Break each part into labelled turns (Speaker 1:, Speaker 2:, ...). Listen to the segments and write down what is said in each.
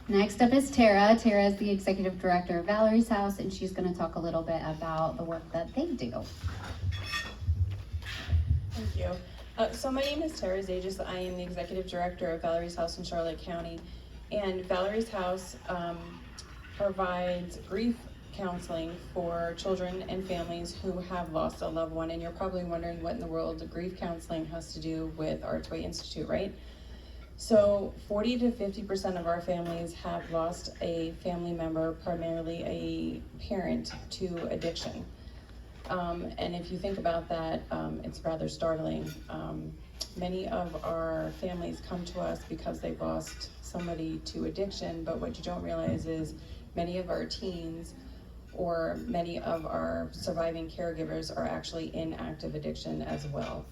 Speaker 1: Next up is Tara. Tara is the executive director of Valerie's House, and she's going to talk a little bit about the work that they do.
Speaker 2: Thank you. So my name is Tara Zajas. I am the executive director of Valerie's House in Charlotte County. And Valerie's House provides grief counseling for children and families who have lost a loved one. And you're probably wondering what in the world grief counseling has to do with ARCHway Institute, right? So 40 to 50% of our families have lost a family member, primarily a parent, to addiction. And if you think about that, it's rather startling. Many of our families come to us because they've lost somebody to addiction, but what you don't realize is many of our teens or many of our surviving caregivers are actually in active addiction as well.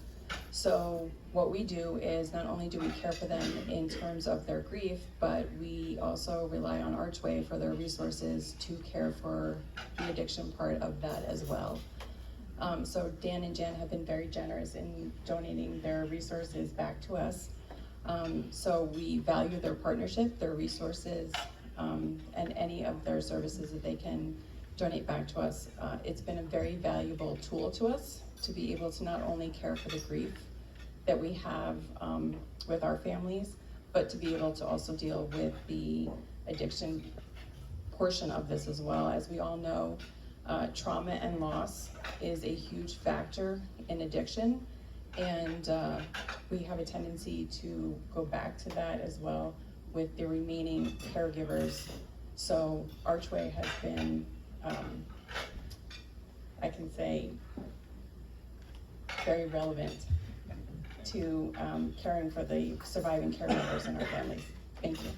Speaker 2: So what we do is not only do we care for them in terms of their grief, but we also rely on ARCHway for their resources to care for the addiction part of that as well. So Dan and Jen have been very generous in donating their resources back to us. So we value their partnership, their resources, and any of their services that they can donate back to us. It's been a very valuable tool to us to be able to not only care for the grief that we have with our families, but to be able to also deal with the addiction portion of this as well. As we all know, trauma and loss is a huge factor in addiction, and we have a tendency to go back to that as well with the remaining caregivers. So ARCHway has been, I can say, very relevant to caring for the surviving caregivers in our families. Thank you.